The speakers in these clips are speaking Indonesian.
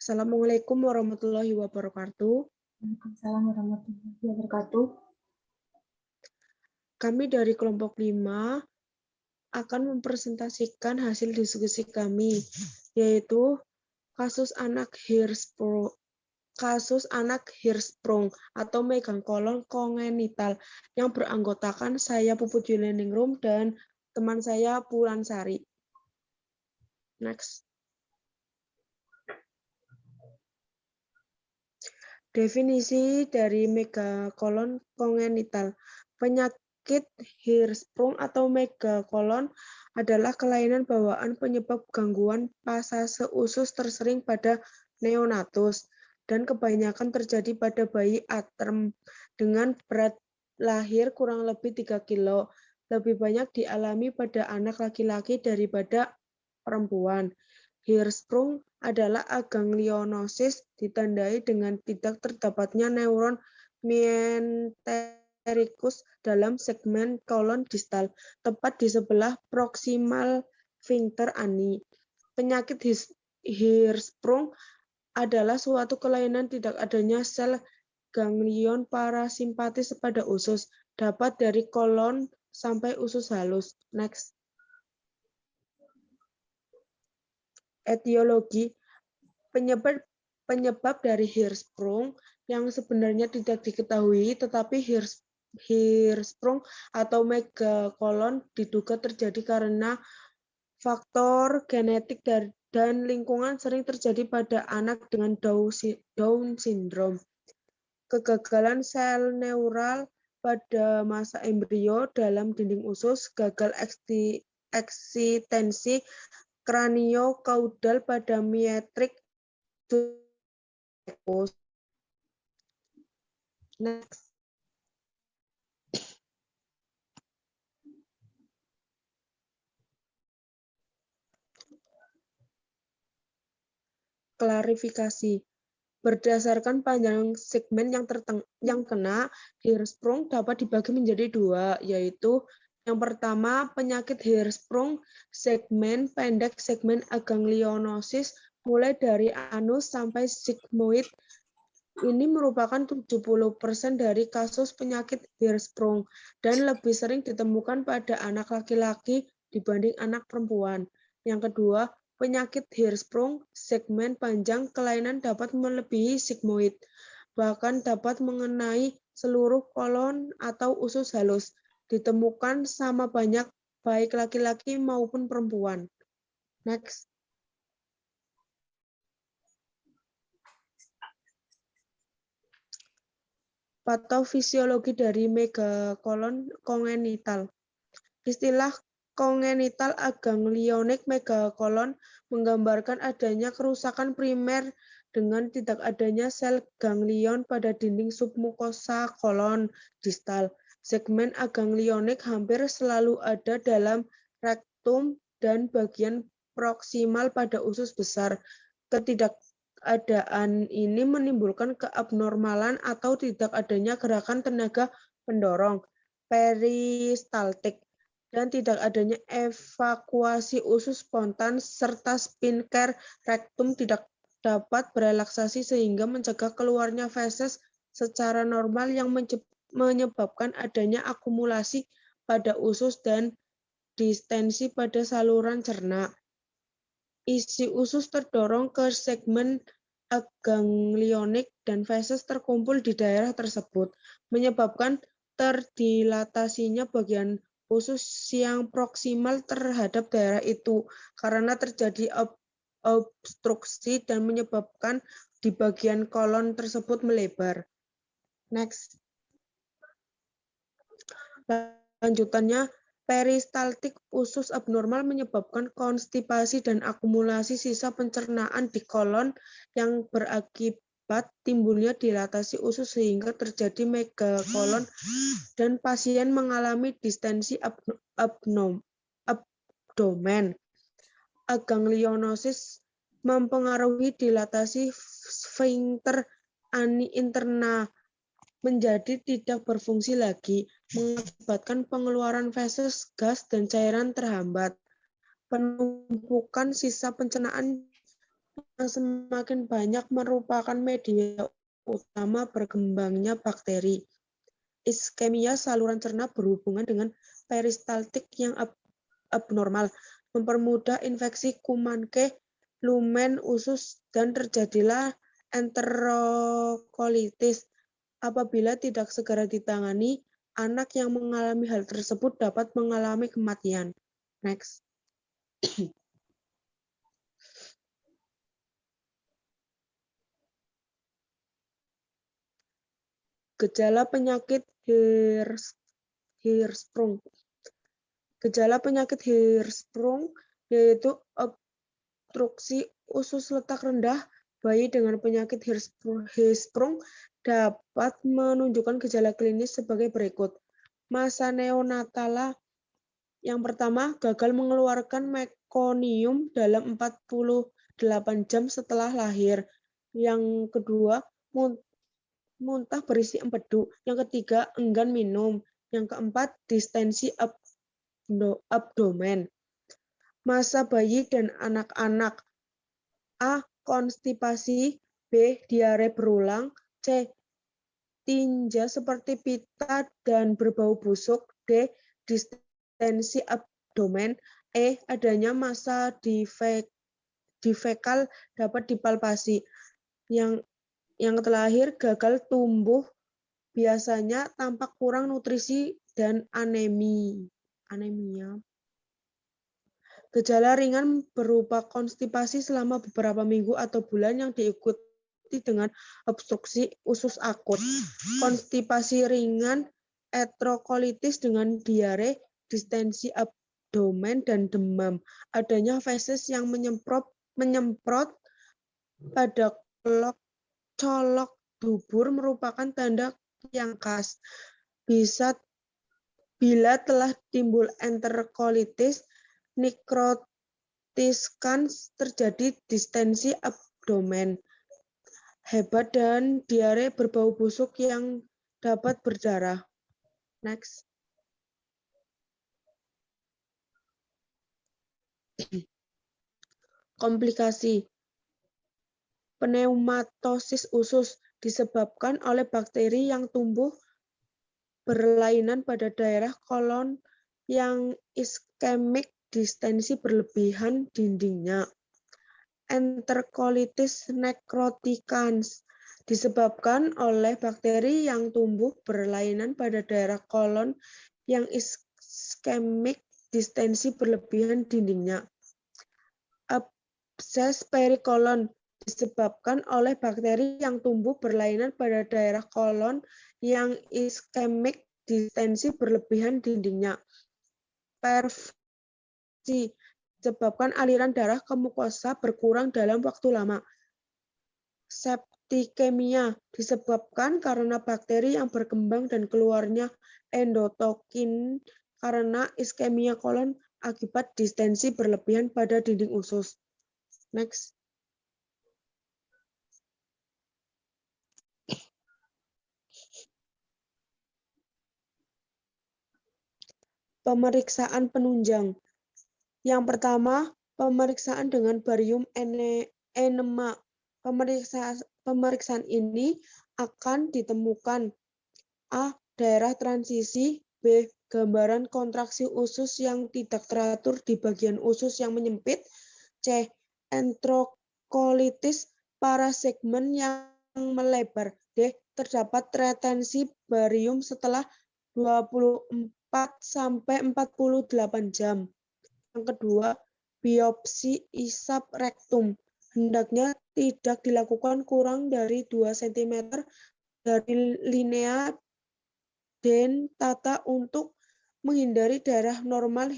Assalamualaikum warahmatullahi wabarakatuh. Waalaikumsalam warahmatullahi wabarakatuh. Kami dari kelompok 5 akan mempresentasikan hasil diskusi kami, yaitu kasus anak Hirschsprung atau megakolon kongenital yang beranggotakan saya Puput Yulianingrum dan teman saya Pulan Sari. Next. Definisi dari megakolon kongenital. Penyakit Hirschsprung atau megakolon adalah kelainan bawaan penyebab gangguan pasase usus tersering pada neonatus dan kebanyakan terjadi pada bayi aterm dengan berat lahir kurang lebih 3 kilo. Lebih banyak dialami pada anak laki-laki daripada perempuan. Hirschsprung adalah aganglionosis ditandai dengan tidak terdapatnya neuron myentericus dalam segmen kolon distal, tepat di sebelah proksimal sphincter ani. Penyakit Hirschsprung adalah suatu kelainan tidak adanya sel ganglion parasimpatis pada usus, dapat dari kolon sampai usus halus. Next. Etiologi. Penyebab dari Hirschsprung yang sebenarnya tidak diketahui, tetapi Hirschsprung atau megakolon diduga terjadi karena faktor genetik dan lingkungan sering terjadi pada anak dengan Down syndrome. Kegagalan sel neural pada masa embrio dalam dinding usus, gagal eksistensi kraniokaudal pada myiatric ductus. Next. Klarifikasi. Berdasarkan panjang segmen yang kena, Hirschsprung dapat dibagi menjadi dua, yaitu yang pertama, penyakit Hirschsprung segmen pendek segmen aganglionosis mulai dari anus sampai sigmoid. Ini merupakan 70% dari kasus penyakit Hirschsprung dan lebih sering ditemukan pada anak laki-laki dibanding anak perempuan. Yang kedua, penyakit Hirschsprung segmen panjang kelainan dapat melebihi sigmoid, bahkan dapat mengenai seluruh kolon atau usus halus, ditemukan sama banyak baik laki-laki maupun perempuan. Next. Patofisiologi dari megakolon kongenital. Istilah kongenital aganglionik megakolon menggambarkan adanya kerusakan primer dengan tidak adanya sel ganglion pada dinding submukosa kolon distal. Segmen aganglionik hampir selalu ada dalam rektum dan bagian proksimal pada usus besar. Ketidakadaan ini menimbulkan keabnormalan atau tidak adanya gerakan tenaga pendorong peristaltik dan tidak adanya evakuasi usus spontan serta sphincter rektum tidak dapat berelaksasi sehingga mencegah keluarnya feses secara normal yang menyebabkan adanya akumulasi pada usus dan distensi pada saluran cerna. Isi usus terdorong ke segmen aganglionik dan feses terkumpul di daerah tersebut, menyebabkan terdilatasinya bagian usus yang proksimal terhadap daerah itu karena terjadi obstruksi dan menyebabkan di bagian kolon tersebut melebar. Next. Lanjutannya, peristaltik usus abnormal menyebabkan konstipasi dan akumulasi sisa pencernaan di kolon yang berakibat timbulnya dilatasi usus sehingga terjadi megakolon dan pasien mengalami distensi abdomen. Aganglionosis mempengaruhi dilatasi sphincter ani interna menjadi tidak berfungsi lagi, mengakibatkan pengeluaran feses, gas, dan cairan terhambat. Penumpukan sisa pencernaan semakin banyak merupakan media utama berkembangnya bakteri. Iskemia saluran cerna berhubungan dengan peristaltik yang abnormal, mempermudah infeksi kuman K, lumen usus, dan terjadilah enterokolitis. Apabila tidak segera ditangani, anak yang mengalami hal tersebut dapat mengalami kematian. Next. Gejala penyakit Hirschsprung. Gejala penyakit Hirschsprung yaitu obstruksi usus letak rendah. Bayi dengan penyakit Hirschsprung dapat menunjukkan gejala klinis sebagai berikut. Masa neonatala yang pertama, gagal mengeluarkan mekonium dalam 48 jam setelah lahir. Yang kedua, muntah berisi empedu. Yang ketiga, enggan minum. Yang keempat, distensi abdomen. Masa bayi dan anak-anak. A. Konstipasi. B. Diare berulang. C. Tinja seperti pita dan berbau busuk. D. Distensi abdomen. E. Adanya massa difekal dapat dipalpasi. Yang terakhir, gagal tumbuh, biasanya tampak kurang nutrisi dan anemia. Gejala ringan berupa konstipasi selama beberapa minggu atau bulan yang diikuti dengan obstruksi usus akut. Konstipasi ringan, enterokolitis dengan diare, distensi abdomen, dan demam. Adanya feses yang menyemprot pada colok dubur merupakan tanda yang khas. Bila telah timbul enterokolitis, nekrotiskan terjadi distensi abdomen hebat dan diare berbau busuk yang dapat berdarah. Next. Komplikasi. Pneumatosis usus disebabkan oleh bakteri yang tumbuh berlainan pada daerah kolon yang iskemik, distensi berlebihan dindingnya. Enterokolitis necroticans disebabkan oleh bakteri yang tumbuh berlainan pada daerah kolon yang iskemik, distensi berlebihan dindingnya. Abses perikolon disebabkan oleh bakteri yang tumbuh berlainan pada daerah kolon yang iskemik, distensi berlebihan dindingnya. Perfusyi disebabkan aliran darah ke mukosa berkurang dalam waktu lama. Septikemia disebabkan karena bakteri yang berkembang dan keluarnya endotokin karena iskemia kolon akibat distensi berlebihan pada dinding usus. Next. Pemeriksaan penunjang. Yang pertama, pemeriksaan dengan barium enema. Pemeriksaan ini akan ditemukan A. Daerah transisi. B. Gambaran kontraksi usus yang tidak teratur di bagian usus yang menyempit. C. Enterokolitis parasegmen yang melebar. D. Terdapat retensi barium setelah 24-48 jam. Yang kedua, biopsi isap rektum. Hendaknya tidak dilakukan kurang dari 2 cm dari linea dentata untuk menghindari daerah normal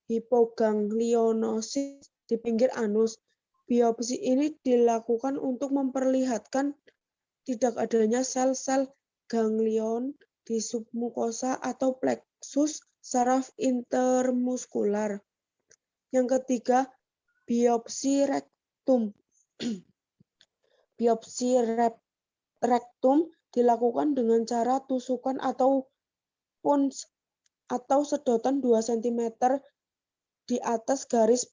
hipoganglionosis di pinggir anus. Biopsi ini dilakukan untuk memperlihatkan tidak adanya sel-sel ganglion di submukosa atau plexus saraf intermuskular. Yang ketiga, biopsi rektum. Biopsi rektum dilakukan dengan cara tusukan atau sedotan 2 cm di atas garis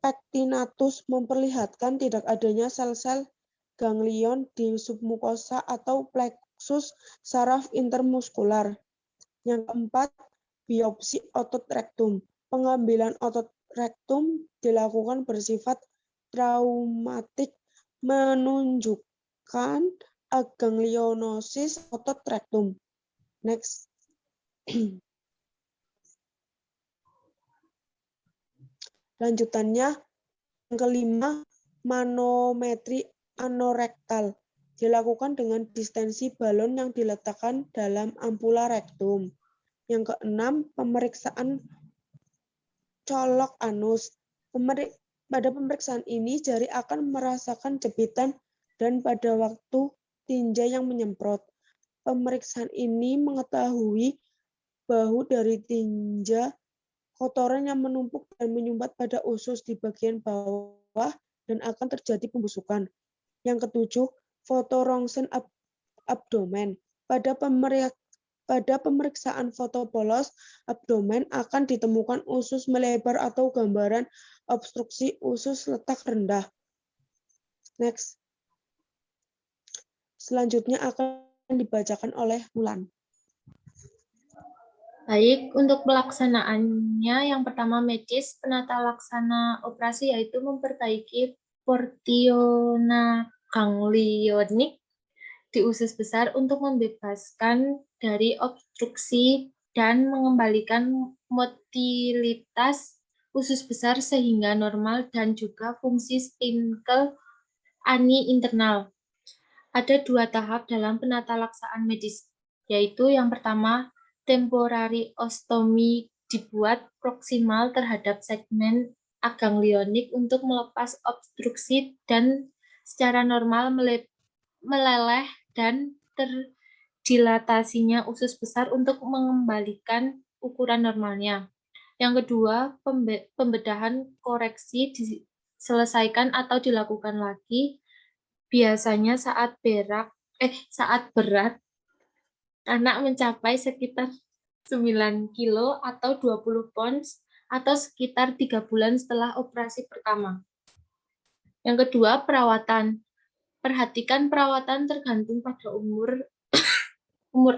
pektinatus memperlihatkan tidak adanya sel-sel ganglion di submukosa atau pleksus saraf intermuskular. Yang keempat, biopsi otot rektum. Pengambilan otot rektum dilakukan bersifat traumatik, menunjukkan aganglionosis otot rektum. Next. Lanjutannya, yang kelima, manometri anorektal. Dilakukan dengan distensi balon yang diletakkan dalam ampula rektum. Yang keenam, pemeriksaan colok anus. Pada pemeriksaan ini, jari akan merasakan jepitan dan pada waktu tinja yang menyemprot. Pemeriksaan ini mengetahui bahu dari tinja, kotoran yang menumpuk dan menyumbat pada usus di bagian bawah dan akan terjadi pembusukan. Yang ketujuh, foto rongsen abdomen. Pada pemeriksaan foto polos abdomen akan ditemukan usus melebar atau gambaran obstruksi usus letak rendah. Next. Selanjutnya akan dibacakan oleh Mulan. Baik, untuk pelaksanaannya yang pertama medis, penata laksana operasi yaitu memperbaiki portiona ganglionik di usus besar untuk membebaskan dari obstruksi dan mengembalikan motilitas usus besar sehingga normal dan juga fungsi spinkel ani internal. Ada 2 tahap dalam penata laksaan medis, yaitu yang pertama, temporary ostomy dibuat proksimal terhadap segmen aganglionik untuk melepas obstruksi dan secara normal meleleh dan terdilatasinya usus besar untuk mengembalikan ukuran normalnya. Yang kedua, pembedahan koreksi diselesaikan atau dilakukan lagi biasanya saat berat anak mencapai sekitar 9 kilo atau 20 pounds atau sekitar 3 bulan setelah operasi pertama. Yang kedua, perawatan. Perhatikan perawatan tergantung pada umur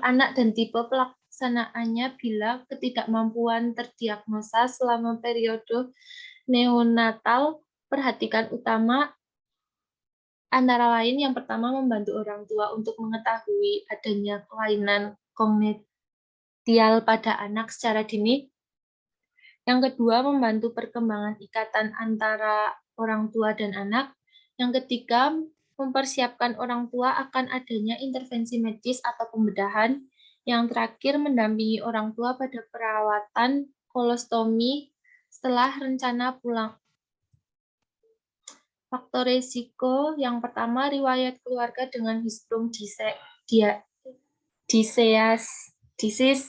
anak dan tipe pelaksanaannya bila ketidakmampuan terdiagnosa selama periode neonatal. Perhatikan utama antara lain yang pertama membantu orang tua untuk mengetahui adanya kelainan kognitial pada anak secara dini. Yang kedua membantu perkembangan ikatan antara orang tua dan anak. Yang ketiga mempersiapkan orang tua akan adanya intervensi medis atau pembedahan. Yang terakhir mendampingi orang tua pada perawatan kolostomi setelah rencana pulang. Faktor risiko yang pertama, riwayat keluarga dengan history disease,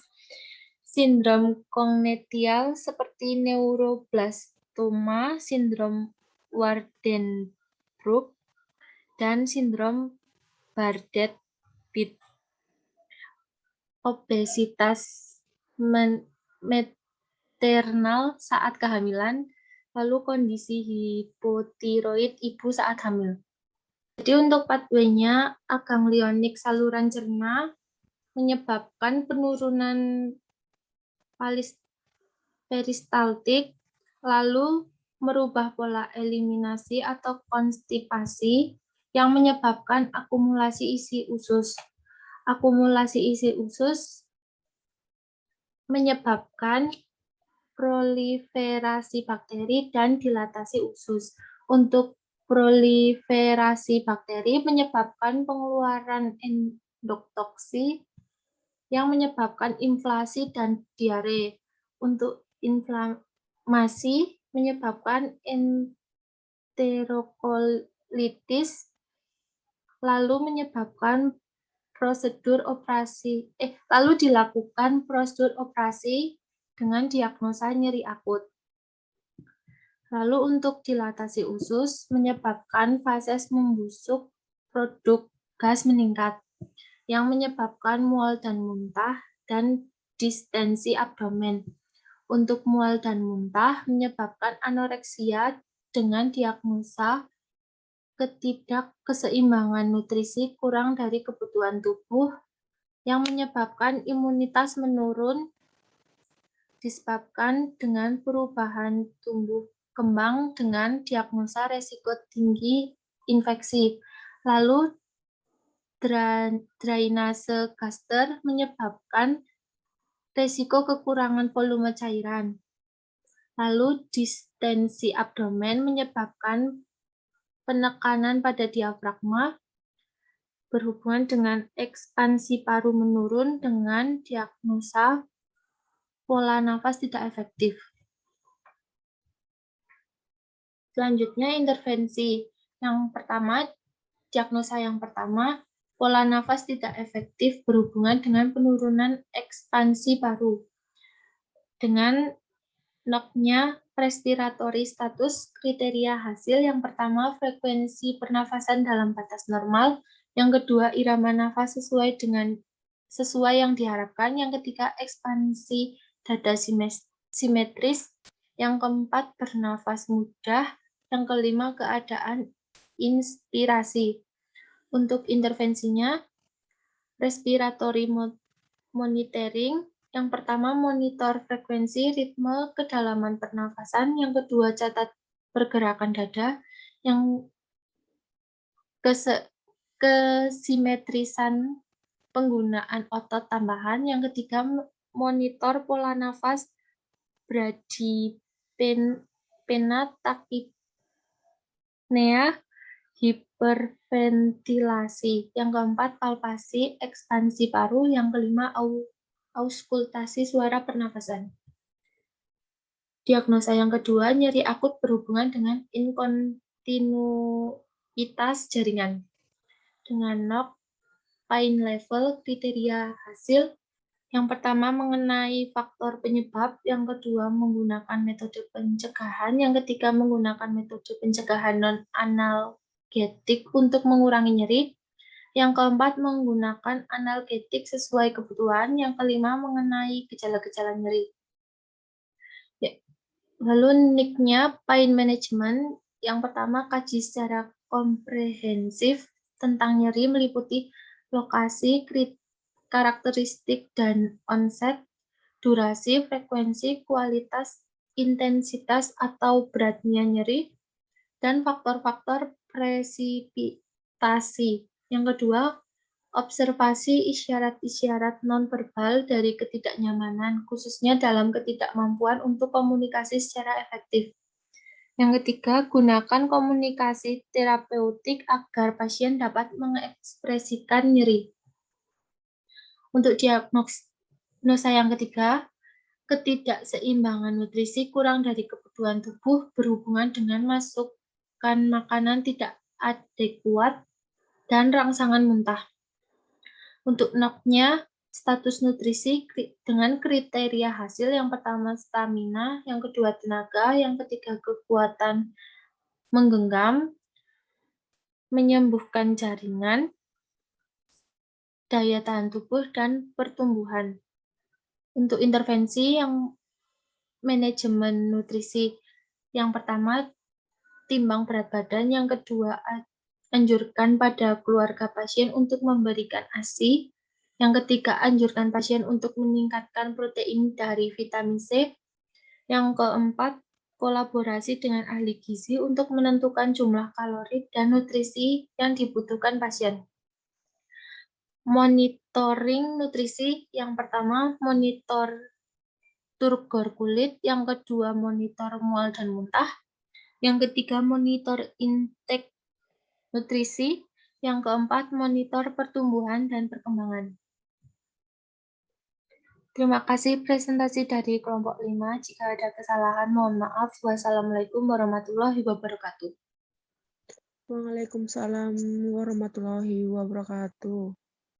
sindrom kognitial seperti neuroblastoma, sindrom Waardenburg, dan sindrom Bardet-Biedl. Obesitas maternal saat kehamilan, lalu kondisi hipotiroid ibu saat hamil. Jadi untuk pathway-nya, aganglionik saluran cerna menyebabkan penurunan peristaltik, lalu merubah pola eliminasi atau konstipasi yang menyebabkan akumulasi isi usus. Akumulasi isi usus menyebabkan proliferasi bakteri dan dilatasi usus. Untuk proliferasi bakteri menyebabkan pengeluaran endotoksi yang menyebabkan inflasi dan diare. Untuk inflamasi menyebabkan enterokolitis, lalu dilakukan prosedur operasi dengan diagnosa nyeri akut. Lalu untuk dilatasi usus menyebabkan fases membusuk, produk gas meningkat yang menyebabkan mual dan muntah dan distensi abdomen. Untuk mual dan muntah menyebabkan anoreksia dengan diagnosa ketidakkeseimbangan nutrisi kurang dari kebutuhan tubuh yang menyebabkan imunitas menurun disebabkan dengan perubahan tumbuh kembang dengan diagnosa resiko tinggi infeksi. Lalu drainase gaster menyebabkan resiko kekurangan volume cairan. Lalu distensi abdomen menyebabkan penekanan pada diafragma berhubungan dengan ekspansi paru menurun dengan diagnosa pola nafas tidak efektif. Selanjutnya intervensi. Yang pertama, diagnosa yang pertama, pola nafas tidak efektif berhubungan dengan penurunan ekspansi paru. Dengan NOC-nya respiratory status kriteria hasil yang pertama frekuensi pernafasan dalam batas normal, yang kedua irama nafas sesuai yang diharapkan, yang ketiga ekspansi dada simetris, yang keempat bernafas mudah, yang kelima keadaan inspirasi. Untuk intervensinya respiratory monitoring. Yang pertama, monitor frekuensi, ritme, kedalaman pernafasan. Yang kedua, catat pergerakan dada. Yang kesimetrisan penggunaan otot tambahan. Yang ketiga, monitor pola nafas bradypnea, tachypnea, hiperventilasi. Yang keempat, palpasi, ekspansi paru. Yang kelima, auskultasi suara pernafasan. Diagnosa yang kedua, nyeri akut berhubungan dengan inkontinuitas jaringan. Dengan NOC pain level kriteria hasil, yang pertama mengenai faktor penyebab, yang kedua menggunakan metode pencegahan, yang ketiga menggunakan metode pencegahan non-analgetik untuk mengurangi nyeri, yang keempat menggunakan analgetik sesuai kebutuhan, yang kelima mengenai gejala-gejala nyeri. Lalu NIC-nya pain management, yang pertama kaji secara komprehensif tentang nyeri meliputi lokasi, karakteristik dan onset, durasi, frekuensi, kualitas, intensitas atau beratnya nyeri, dan faktor-faktor presipitasi. Yang kedua, observasi isyarat-isyarat nonverbal dari ketidaknyamanan, khususnya dalam ketidakmampuan untuk komunikasi secara efektif. Yang ketiga, gunakan komunikasi terapeutik agar pasien dapat mengekspresikan nyeri. Untuk diagnosa yang ketiga, ketidakseimbangan nutrisi kurang dari kebutuhan tubuh berhubungan dengan masukan makanan tidak adekuat dan rangsangan muntah. Untuk NOC-nya, status nutrisi dengan kriteria hasil, yang pertama stamina, yang kedua tenaga, yang ketiga kekuatan menggenggam, menyembuhkan jaringan, daya tahan tubuh, dan pertumbuhan. Untuk intervensi yang manajemen nutrisi, yang pertama timbang berat badan, yang kedua anjurkan pada keluarga pasien untuk memberikan ASI, yang ketiga anjurkan pasien untuk meningkatkan protein dari vitamin C, yang keempat kolaborasi dengan ahli gizi untuk menentukan jumlah kalori dan nutrisi yang dibutuhkan pasien. Monitoring nutrisi, yang pertama monitor turgor kulit, yang kedua monitor mual dan muntah, yang ketiga monitor intake nutrisi, yang keempat monitor pertumbuhan dan perkembangan. Terima kasih presentasi dari kelompok 5. Jika ada kesalahan mohon maaf. Wassalamualaikum warahmatullahi wabarakatuh. Waalaikumsalam warahmatullahi wabarakatuh.